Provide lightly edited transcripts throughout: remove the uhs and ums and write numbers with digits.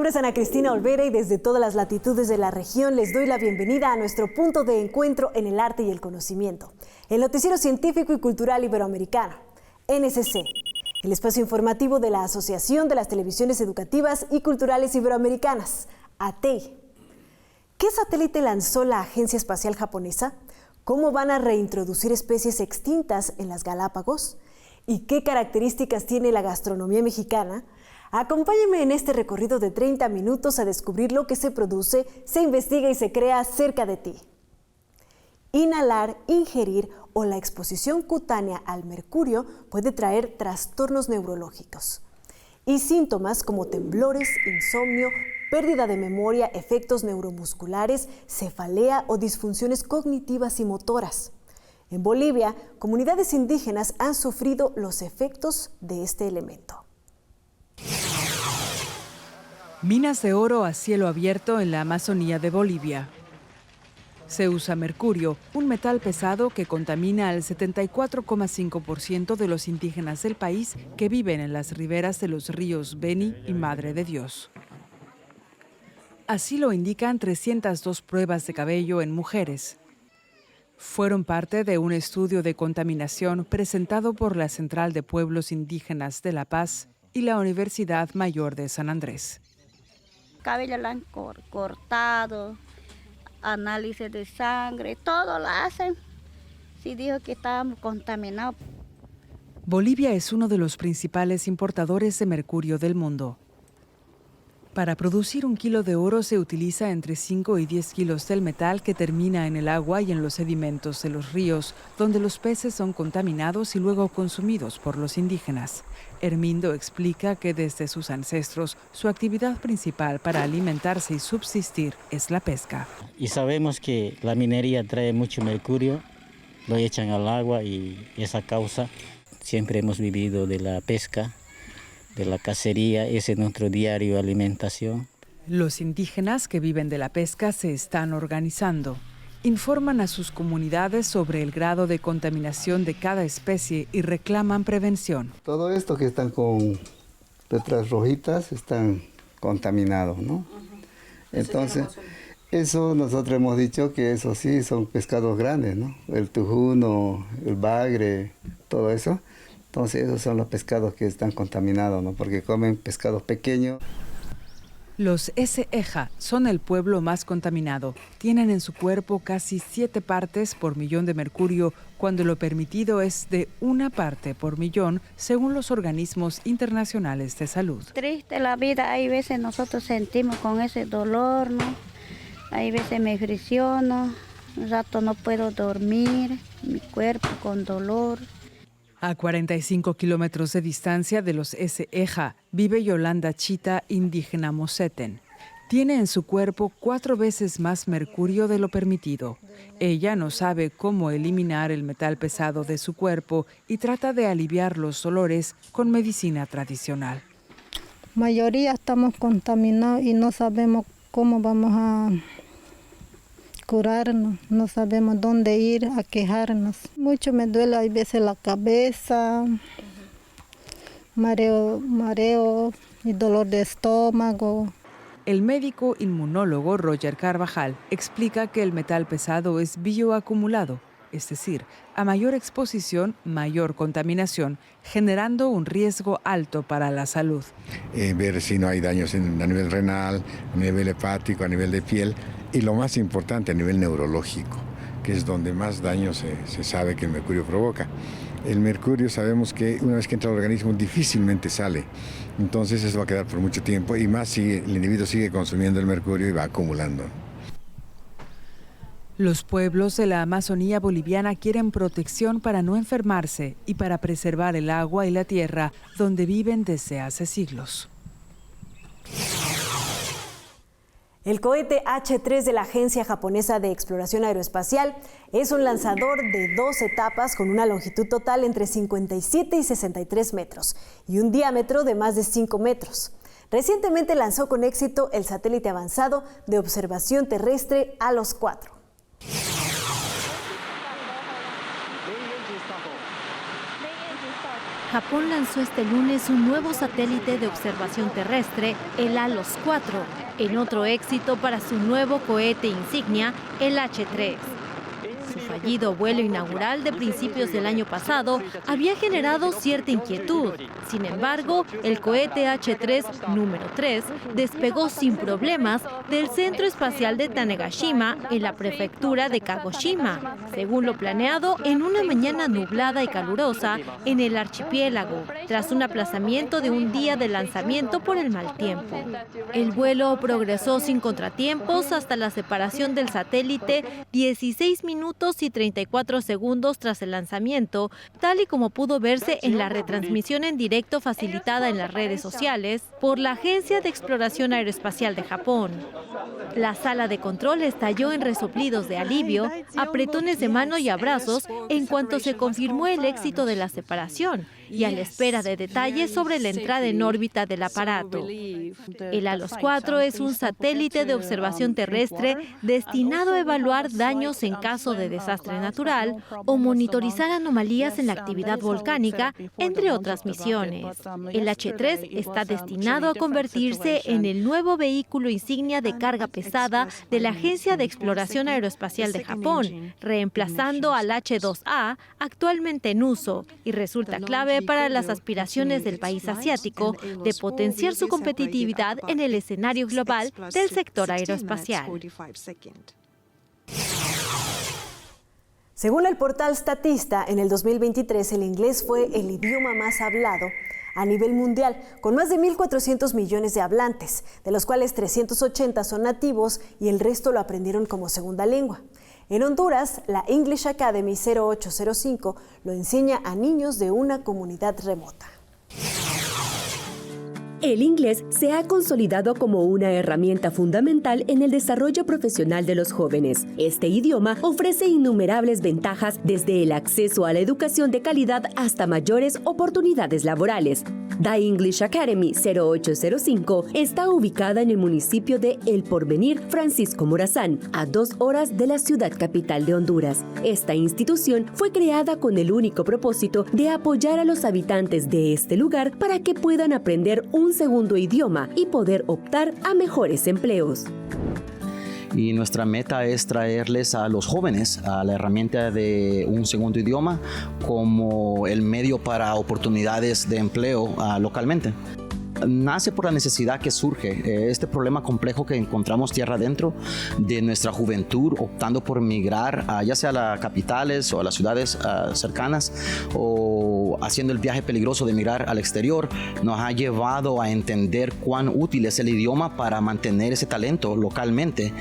nombre es Ana Cristina Olvera y desde todas las latitudes de la región les doy la bienvenida a nuestro punto de encuentro en el arte y el conocimiento, el noticiero científico y cultural iberoamericano, NSC, el espacio informativo de la Asociación de las Televisiones Educativas y Culturales Iberoamericanas, ATEI. ¿Qué satélite lanzó la Agencia Espacial Japonesa? ¿Cómo van a reintroducir especies extintas en las Galápagos? ¿Y qué características tiene la gastronomía mexicana? Acompáñenme en este recorrido de 30 minutos a descubrir lo que se produce, se investiga y se crea cerca de ti. Inhalar, ingerir o la exposición cutánea al mercurio puede traer trastornos neurológicos y síntomas como temblores, insomnio, pérdida de memoria, efectos neuromusculares, cefalea o disfunciones cognitivas y motoras. En Bolivia, comunidades indígenas han sufrido los efectos de este elemento. Minas de oro a cielo abierto en la Amazonía de Bolivia. Se usa mercurio, un metal pesado que contamina al 74,5% de los indígenas del país que viven en las riberas de los ríos Beni y Madre de Dios. Así lo indican 302 pruebas de cabello en mujeres. Fueron parte de un estudio de contaminación presentado por la Central de Pueblos Indígenas de La Paz y la Universidad Mayor de San Andrés. Cabello lo han cortado, análisis de sangre, todo lo hacen. Sí dijo que estábamos contaminados. Bolivia es uno de los principales importadores de mercurio del mundo. Para producir 1 kilo de oro se utiliza entre 5 y 10 kilos del metal que termina en el agua y en los sedimentos de los ríos, donde los peces son contaminados y luego consumidos por los indígenas. Hermindo explica que desde sus ancestros su actividad principal para alimentarse y subsistir es la pesca. Y sabemos que la minería trae mucho mercurio, lo echan al agua y esa causa siempre hemos vivido de la pesca, de la cacería, ese es nuestro diario de alimentación. Los indígenas que viven de la pesca se están organizando. Informan a sus comunidades sobre el grado de contaminación de cada especie y reclaman prevención. Todo esto que están con letras rojitas están contaminados, ¿no? Entonces, eso nosotros hemos dicho que eso sí son pescados grandes, ¿no? El tujuno, el bagre, todo eso. Entonces esos son los pescados que están contaminados, ¿no? Porque comen pescados pequeños. Los S.E.J.A. son el pueblo más contaminado. Tienen en su cuerpo casi 7 partes por millón de mercurio, cuando lo permitido es de 1 parte por millón, según los organismos internacionales de salud. Triste la vida, hay veces nosotros sentimos con ese dolor, ¿no? Hay veces me fricciono, un rato no puedo dormir, mi cuerpo con dolor. A 45 kilómetros de distancia de los S.E.J.A. vive Yolanda Chita, indígena Moseten. Tiene en su cuerpo 4 veces más mercurio de lo permitido. Ella no sabe cómo eliminar el metal pesado de su cuerpo y trata de aliviar los dolores con medicina tradicional. Mayoría estamos contaminados y no sabemos cómo vamos a curarnos, no sabemos dónde ir a quejarnos. Mucho me duele, hay veces la cabeza, mareo y dolor de estómago. El médico inmunólogo Roger Carvajal explica que el metal pesado es bioacumulado, es decir, a mayor exposición, mayor contaminación, generando un riesgo alto para la salud. Ver si no hay daños a nivel renal, a nivel hepático, a nivel de piel y lo más importante a nivel neurológico, que es donde más daño se sabe que el mercurio provoca. El mercurio sabemos que una vez que entra al organismo difícilmente sale, entonces eso va a quedar por mucho tiempo y más si el individuo sigue consumiendo el mercurio y va acumulando. Los pueblos de la Amazonía boliviana quieren protección para no enfermarse y para preservar el agua y la tierra donde viven desde hace siglos. El cohete H3 de la Agencia Japonesa de Exploración Aeroespacial es un lanzador de 2 etapas con una longitud total entre 57 y 63 metros y un diámetro de más de 5 metros. Recientemente lanzó con éxito el satélite avanzado de observación terrestre ALOS 4. Japón lanzó este lunes un nuevo satélite de observación terrestre, el ALOS 4, en otro éxito para su nuevo cohete insignia, el H3. Su fallido vuelo inaugural de principios del año pasado había generado cierta inquietud. Sin embargo, el cohete H3 número 3 despegó sin problemas del Centro Espacial de Tanegashima en la prefectura de Kagoshima, según lo planeado en una mañana nublada y calurosa en el archipiélago, tras un aplazamiento de un día de lanzamiento por el mal tiempo. El vuelo progresó sin contratiempos hasta la separación del satélite 16 minutos y 34 segundos tras el lanzamiento, tal y como pudo verse en la retransmisión en directo facilitada en las redes sociales por la Agencia de Exploración Aeroespacial de Japón. La sala de control estalló en resoplidos de alivio, apretones de mano y abrazos en cuanto se confirmó el éxito de la separación y a la espera de detalles sobre la entrada en órbita del aparato. El ALOS 4 es un satélite de observación terrestre destinado a evaluar daños en caso de desastre natural o monitorizar anomalías en la actividad volcánica, entre otras misiones. El H3 está destinado a convertirse en el nuevo vehículo insignia de carga pesada de la Agencia de Exploración Aeroespacial de Japón, reemplazando al H2A, actualmente en uso, y resulta clave para las aspiraciones del país asiático de potenciar su competitividad en el escenario global del sector aeroespacial. Según el portal Statista, en el 2023 el inglés fue el idioma más hablado a nivel mundial, con más de 1.400 millones de hablantes, de los cuales 380 son nativos y el resto lo aprendieron como segunda lengua. En Honduras, la English Academy 0805 lo enseña a niños de una comunidad remota. El inglés se ha consolidado como una herramienta fundamental en el desarrollo profesional de los jóvenes. Este idioma ofrece innumerables ventajas, desde el acceso a la educación de calidad hasta mayores oportunidades laborales. The English Academy 0805 está ubicada en el municipio de El Porvenir, Francisco Morazán, a 2 horas de la ciudad capital de Honduras. Esta institución fue creada con el único propósito de apoyar a los habitantes de este lugar para que puedan aprender un segundo idioma y poder optar a mejores empleos. Y nuestra meta es traerles a los jóvenes a la herramienta de un segundo idioma como el medio para oportunidades de empleo localmente. Nace por la necesidad que surge, este problema complejo que encontramos tierra adentro de nuestra juventud optando por migrar ya sea a las capitales o a las ciudades cercanas o haciendo el viaje peligroso de migrar al exterior, nos ha llevado a entender cuán útil es el idioma para mantener ese talento localmente.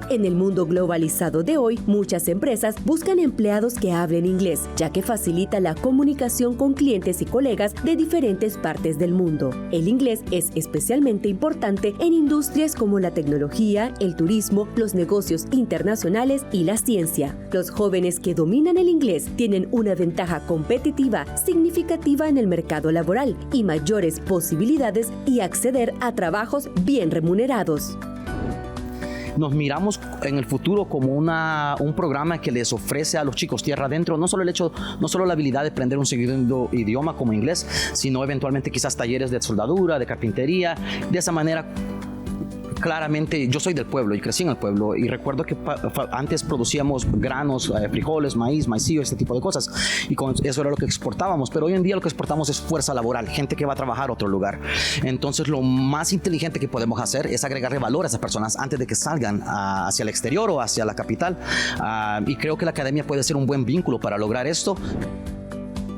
En el mundo globalizado de hoy, muchas empresas buscan empleados que hablen inglés, ya que facilita la comunicación con clientes y colegas de diferentes partes del mundo. El inglés es especialmente importante en industrias como la tecnología, el turismo, los negocios internacionales y la ciencia. Los jóvenes que dominan el inglés tienen una ventaja competitiva significativa en el mercado laboral y mayores posibilidades y acceder a trabajos bien remunerados. Nos miramos en el futuro como un programa que les ofrece a los chicos tierra adentro no solo la habilidad de aprender un segundo idioma como inglés, sino eventualmente quizás talleres de soldadura, de carpintería. De esa manera, claramente, yo soy del pueblo y crecí en el pueblo y recuerdo que antes producíamos granos, frijoles, maicillo, este tipo de cosas, y con eso era lo que exportábamos, pero hoy en día lo que exportamos es fuerza laboral, gente que va a trabajar a otro lugar. Entonces lo más inteligente que podemos hacer es agregarle valor a esas personas antes de que salgan hacia el exterior o hacia la capital, y creo que la academia puede ser un buen vínculo para lograr esto.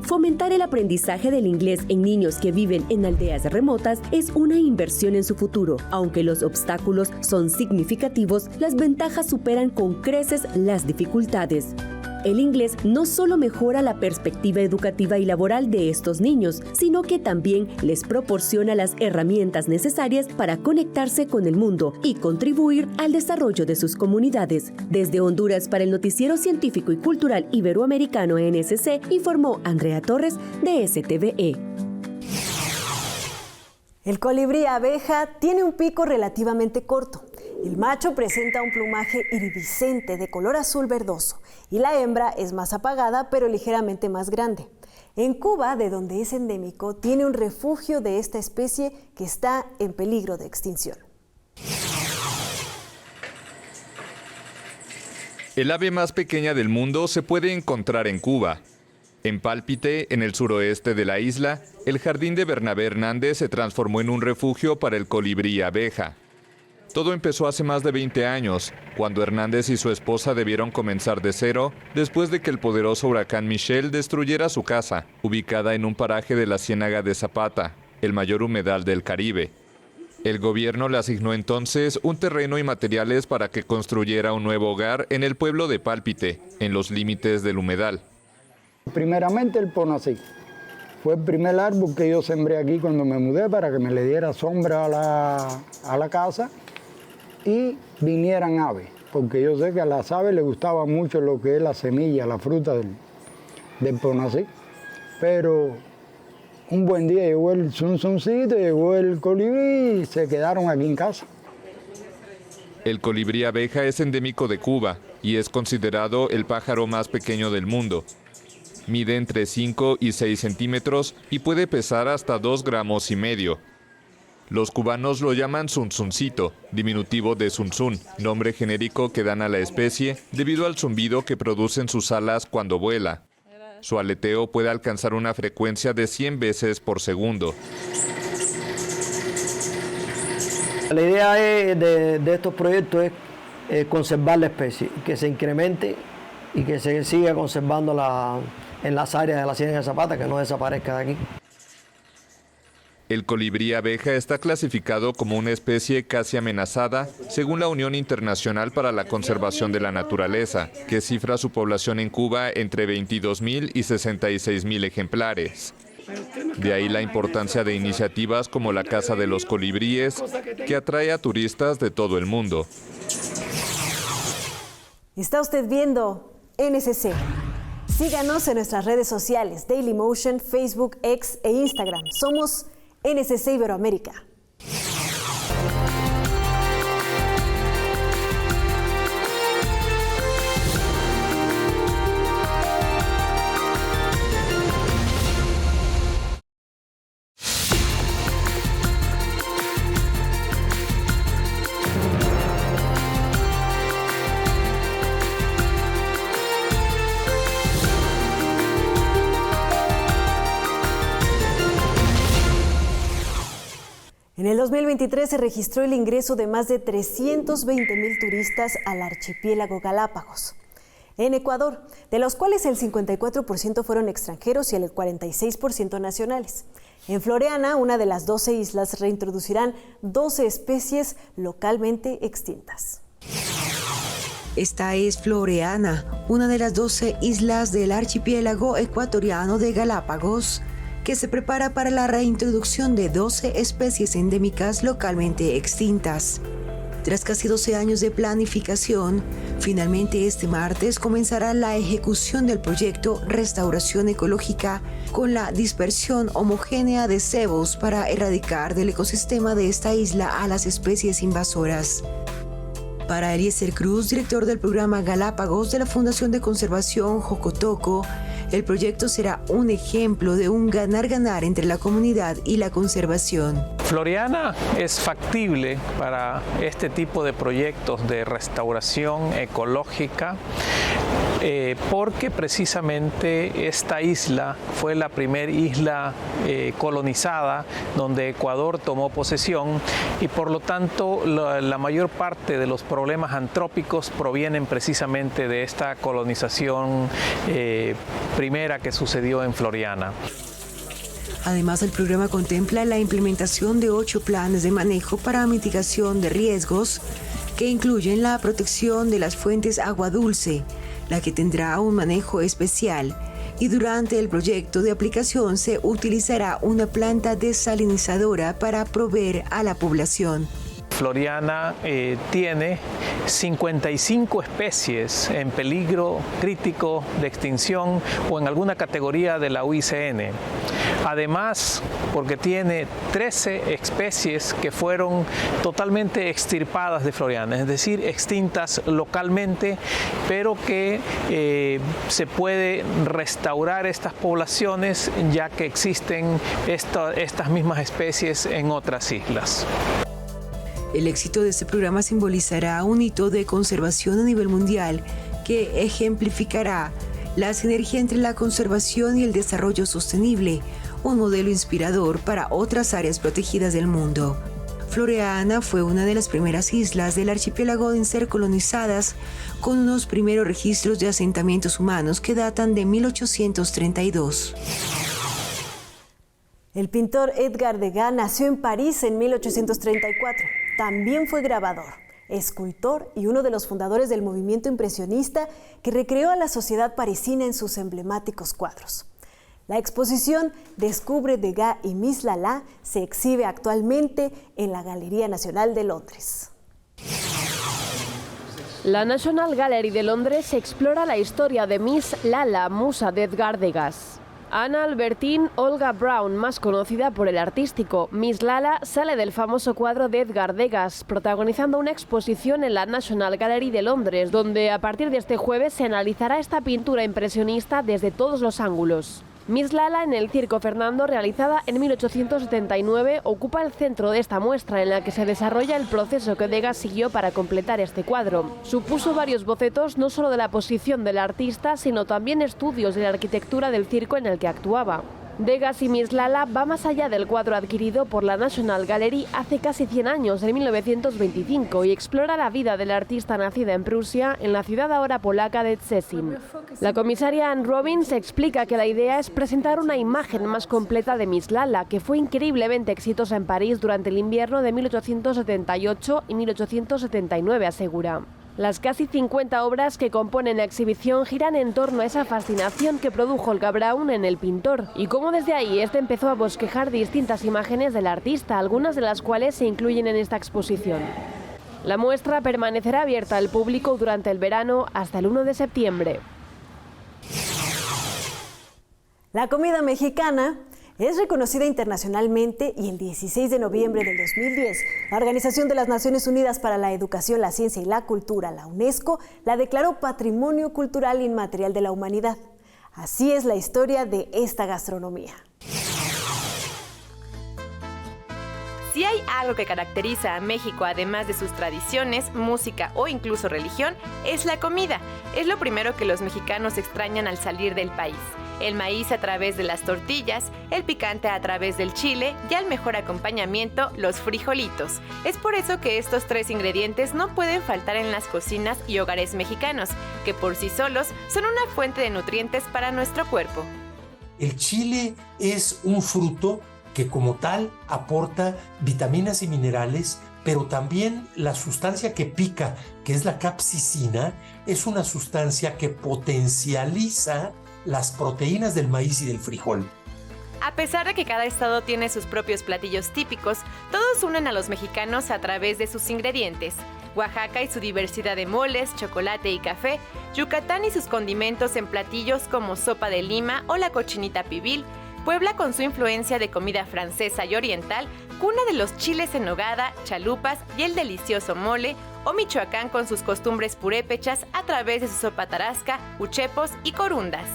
Fomentar el aprendizaje del inglés en niños que viven en aldeas remotas es una inversión en su futuro. Aunque los obstáculos son significativos, las ventajas superan con creces las dificultades. El inglés no solo mejora la perspectiva educativa y laboral de estos niños, sino que también les proporciona las herramientas necesarias para conectarse con el mundo y contribuir al desarrollo de sus comunidades. Desde Honduras, para el Noticiero Científico y Cultural Iberoamericano NSC, informó Andrea Torres de STVE. El colibrí abeja tiene un pico relativamente corto. El macho presenta un plumaje iridiscente de color azul verdoso y la hembra es más apagada pero ligeramente más grande. En Cuba, de donde es endémico, tiene un refugio de esta especie que está en peligro de extinción. El ave más pequeña del mundo se puede encontrar en Cuba. En Pálpite, en el suroeste de la isla, el jardín de Bernabé Hernández se transformó en un refugio para el colibrí abeja. Todo empezó hace más de 20 años, cuando Hernández y su esposa debieron comenzar de cero después de que el poderoso huracán Michelle destruyera su casa, ubicada en un paraje de la Ciénaga de Zapata, el mayor humedal del Caribe. El gobierno le asignó entonces un terreno y materiales para que construyera un nuevo hogar en el pueblo de Pálpite, en los límites del humedal. Primeramente el ponací. Fue el primer árbol que yo sembré aquí cuando me mudé para que me le diera sombra a la casa y vinieran aves, porque yo sé que a las aves les gustaba mucho lo que es la semilla, la fruta del ponací. Pero un buen día llegó el zunzuncito, llegó el colibrí y se quedaron aquí en casa. El colibrí abeja es endémico de Cuba y es considerado el pájaro más pequeño del mundo. Mide entre 5 y 6 centímetros y puede pesar hasta 2,5 gramos. Los cubanos lo llaman zunzuncito, diminutivo de zunzún, nombre genérico que dan a la especie debido al zumbido que producen sus alas cuando vuela. Su aleteo puede alcanzar una frecuencia de 100 veces por segundo. La idea de estos proyectos es conservar la especie, que se incremente y que se siga conservando en las áreas de la Ciénaga de Zapata, que no desaparezca de aquí. El colibrí abeja está clasificado como una especie casi amenazada según la Unión Internacional para la Conservación de la Naturaleza, que cifra su población en Cuba entre 22.000 y 66.000 ejemplares. De ahí la importancia de iniciativas como la Casa de los Colibríes, que atrae a turistas de todo el mundo. Está usted viendo NSC. Síganos en nuestras redes sociales, Dailymotion, Facebook, X e Instagram. Somos NSC Iberoamérica. En el 2023 se registró el ingreso de más de 320,000 turistas al archipiélago Galápagos. En Ecuador, de los cuales el 54% fueron extranjeros y el 46% nacionales. En Floreana, una de las 12 islas, reintroducirán 12 especies localmente extintas. Esta es Floreana, una de las 12 islas del archipiélago ecuatoriano de Galápagos, que se prepara para la reintroducción de 12 especies endémicas localmente extintas. Tras casi 12 años de planificación, finalmente este martes comenzará la ejecución del proyecto Restauración Ecológica con la dispersión homogénea de cebos para erradicar del ecosistema de esta isla a las especies invasoras. Para Eliezer Cruz, director del programa Galápagos de la Fundación de Conservación Jocotoco, el proyecto será un ejemplo de un ganar-ganar entre la comunidad y la conservación. Floreana es factible para este tipo de proyectos de restauración ecológica porque precisamente esta isla fue la primera isla colonizada donde Ecuador tomó posesión y por lo tanto la mayor parte de los problemas antrópicos provienen precisamente de esta colonización primera que sucedió en Floreana. Además, el programa contempla la implementación de 8 planes de manejo para mitigación de riesgos que incluyen la protección de las fuentes agua dulce, la que tendrá un manejo especial, y durante el proyecto de aplicación se utilizará una planta desalinizadora para proveer a la población. Floreana tiene 55 especies en peligro crítico de extinción o en alguna categoría de la UICN. Además, porque tiene 13 especies que fueron totalmente extirpadas de Floreana, es decir, extintas localmente, pero que se puede restaurar estas poblaciones ya que existen estas mismas especies en otras islas. El éxito de este programa simbolizará un hito de conservación a nivel mundial que ejemplificará la sinergia entre la conservación y el desarrollo sostenible, un modelo inspirador para otras áreas protegidas del mundo. Floreana fue una de las primeras islas del archipiélago en ser colonizadas, con unos primeros registros de asentamientos humanos que datan de 1832. El pintor Edgar Degas nació en París en 1834. También fue grabador, escultor y uno de los fundadores del movimiento impresionista que recreó a la sociedad parisina en sus emblemáticos cuadros. La exposición Descubre Degas y Miss Lala se exhibe actualmente en la Galería Nacional de Londres. La National Gallery de Londres explora la historia de Miss Lala, musa de Edgar Degas. Anna Albertine Olga Brown, más conocida por el artístico Miss Lala, sale del famoso cuadro de Edgar Degas, protagonizando una exposición en la National Gallery de Londres, donde a partir de este jueves se analizará esta pintura impresionista desde todos los ángulos. Miss Lala en el Circo Fernando, realizada en 1879, ocupa el centro de esta muestra en la que se desarrolla el proceso que Degas siguió para completar este cuadro. Supuso varios bocetos no solo de la posición del artista, sino también estudios de la arquitectura del circo en el que actuaba. Degas y Miss Lala va más allá del cuadro adquirido por la National Gallery hace casi 100 años, en 1925, y explora la vida del artista nacida en Prusia, en la ciudad ahora polaca de Szczecin. La comisaria Anne Robbins explica que la idea es presentar una imagen más completa de Miss Lala, que fue increíblemente exitosa en París durante el invierno de 1878 y 1879, asegura. Las casi 50 obras que componen la exhibición giran en torno a esa fascinación que produjo Olga Brown en el pintor y cómo desde ahí este empezó a bosquejar distintas imágenes del artista, algunas de las cuales se incluyen en esta exposición. La muestra permanecerá abierta al público durante el verano hasta el 1 de septiembre. La comida mexicana es reconocida internacionalmente y el 16 de noviembre del 2010, la Organización de las Naciones Unidas para la Educación, la Ciencia y la Cultura, la UNESCO, la declaró Patrimonio Cultural Inmaterial de la Humanidad. Así es la historia de esta gastronomía. Si hay algo que caracteriza a México, además de sus tradiciones, música o incluso religión, es la comida. Es lo primero que los mexicanos extrañan al salir del país. El maíz a través de las tortillas, el picante a través del chile y al mejor acompañamiento, los frijolitos. Es por eso que estos 3 ingredientes no pueden faltar en las cocinas y hogares mexicanos, que por sí solos son una fuente de nutrientes para nuestro cuerpo. El chile es un fruto que como tal aporta vitaminas y minerales, pero también la sustancia que pica, que es la capsicina, es una sustancia que potencializa las proteínas del maíz y del frijol. A pesar de que cada estado tiene sus propios platillos típicos, todos unen a los mexicanos a través de sus ingredientes. Oaxaca y su diversidad de moles, chocolate y café, Yucatán y sus condimentos en platillos como sopa de lima o la cochinita pibil, Puebla con su influencia de comida francesa y oriental, cuna de los chiles en nogada, chalupas y el delicioso mole, o Michoacán con sus costumbres purépechas a través de su sopa tarasca, uchepos y corundas.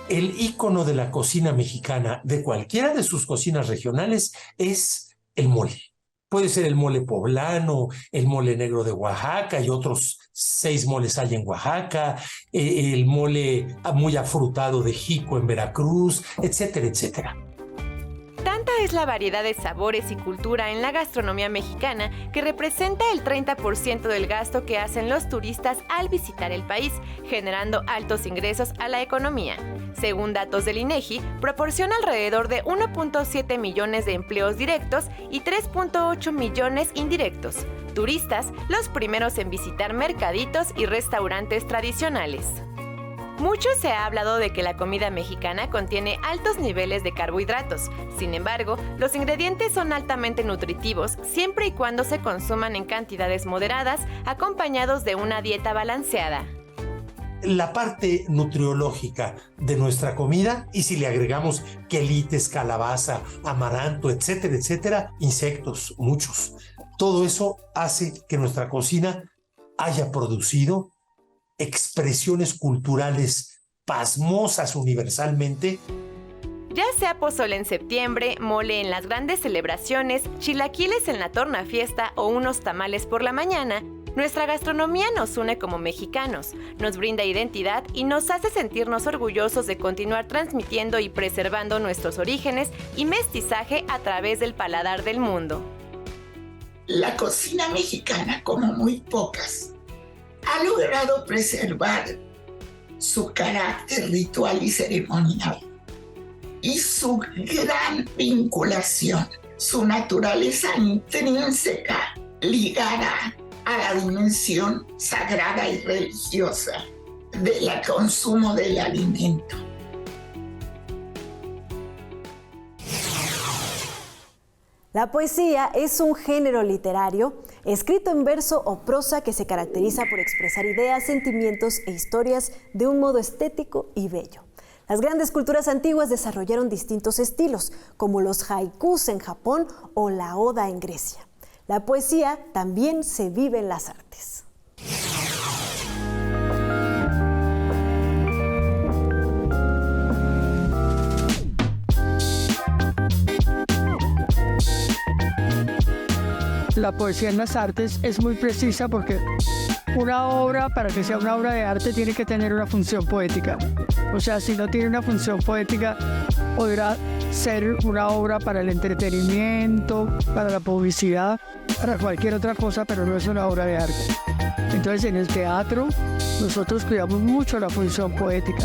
El ícono de la cocina mexicana, de cualquiera de sus cocinas regionales, es el mole. Puede ser el mole poblano, el mole negro de Oaxaca y otros 6 moles hay en Oaxaca, el mole muy afrutado de Jico en Veracruz, etcétera, etcétera. Tanta es la variedad de sabores y cultura en la gastronomía mexicana que representa el 30% del gasto que hacen los turistas al visitar el país, generando altos ingresos a la economía. Según datos del INEGI, proporciona alrededor de 1.7 millones de empleos directos y 3.8 millones indirectos. Turistas, los primeros en visitar mercaditos y restaurantes tradicionales. Mucho se ha hablado de que la comida mexicana contiene altos niveles de carbohidratos. Sin embargo, los ingredientes son altamente nutritivos siempre y cuando se consuman en cantidades moderadas, acompañados de una dieta balanceada. la parte nutriológica de nuestra comida, y si le agregamos quelites, calabaza, amaranto, etcétera, etcétera, insectos, muchos. Todo eso hace que nuestra cocina haya producido expresiones culturales pasmosas universalmente. Ya sea pozole en septiembre, mole en las grandes celebraciones, chilaquiles en la tornafiesta o unos tamales por la mañana, nuestra gastronomía nos une como mexicanos, nos brinda identidad y nos hace sentirnos orgullosos de continuar transmitiendo y preservando nuestros orígenes y mestizaje a través del paladar del mundo. La cocina mexicana, como muy pocas, ha logrado preservar su carácter ritual y ceremonial y su gran vinculación, su naturaleza intrínseca ligada a la dimensión sagrada y religiosa del consumo del alimento. La poesía es un género literario escrito en verso o prosa que se caracteriza por expresar ideas, sentimientos e historias de un modo estético y bello. Las grandes culturas antiguas desarrollaron distintos estilos, como los haikus en Japón o la oda en Grecia. La poesía también se vive en las artes. La poesía en las artes es muy precisa porque una obra, para que sea una obra de arte, tiene que tener una función poética. O sea, si no tiene una función poética, podrá ser una obra para el entretenimiento, para la publicidad, para cualquier otra cosa, pero no es una obra de arte. Entonces, en el teatro, nosotros cuidamos mucho la función poética.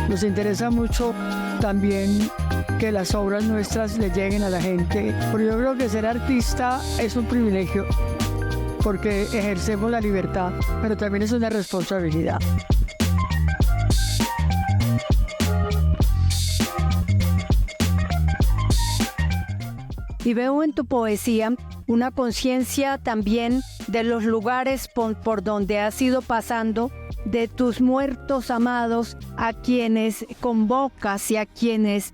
Nos interesa mucho también que las obras nuestras le lleguen a la gente. Pero yo creo que ser artista es un privilegio, porque ejercemos la libertad, pero también es una responsabilidad. Y veo en tu poesía una conciencia también de los lugares por donde has ido pasando, de tus muertos amados, a quienes convocas y a quienes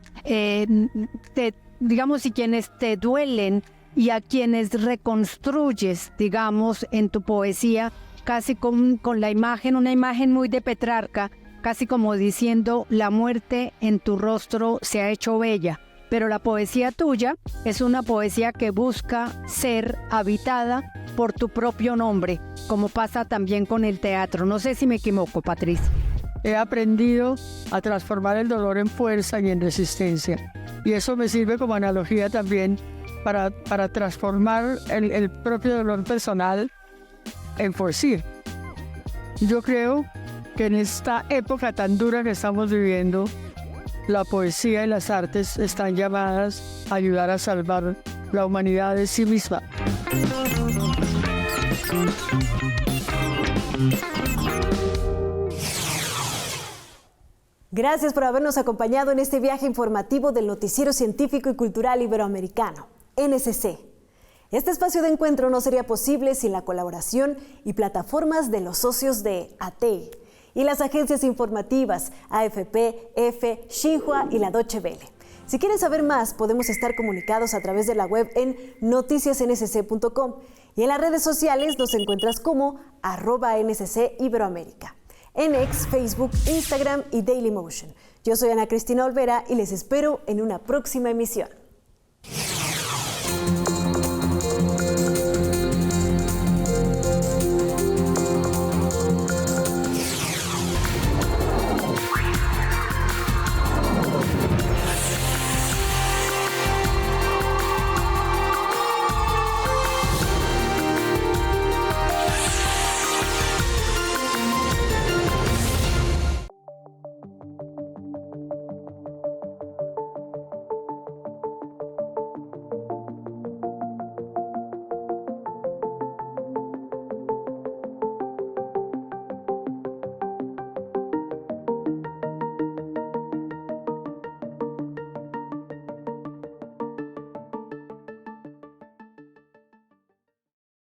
quienes te duelen y a quienes reconstruyes, digamos, en tu poesía, casi con la imagen, una imagen muy de Petrarca, casi como diciendo, la muerte en tu rostro se ha hecho bella. Pero la poesía tuya es una poesía que busca ser habitada por tu propio nombre, como pasa también con el teatro. No sé si me equivoco, Patricia. He aprendido a transformar el dolor en fuerza y en resistencia. Y eso me sirve como analogía también para transformar el propio dolor personal en forcir. Yo creo que en esta época tan dura que estamos viviendo, la poesía y las artes están llamadas a ayudar a salvar la humanidad de sí misma. Gracias por habernos acompañado en este viaje informativo del Noticiero Científico y Cultural Iberoamericano, NSC. Este espacio de encuentro no sería posible sin la colaboración y plataformas de los socios de ATEI y las agencias informativas AFP, EFE, Xinhua y la Deutsche Welle. Si quieres saber más, podemos estar comunicados a través de la web en noticiasnsc.com y en las redes sociales nos encuentras como @NSC Iberoamérica, en X, Facebook, Instagram y Dailymotion. Yo soy Ana Cristina Olvera y les espero en una próxima emisión.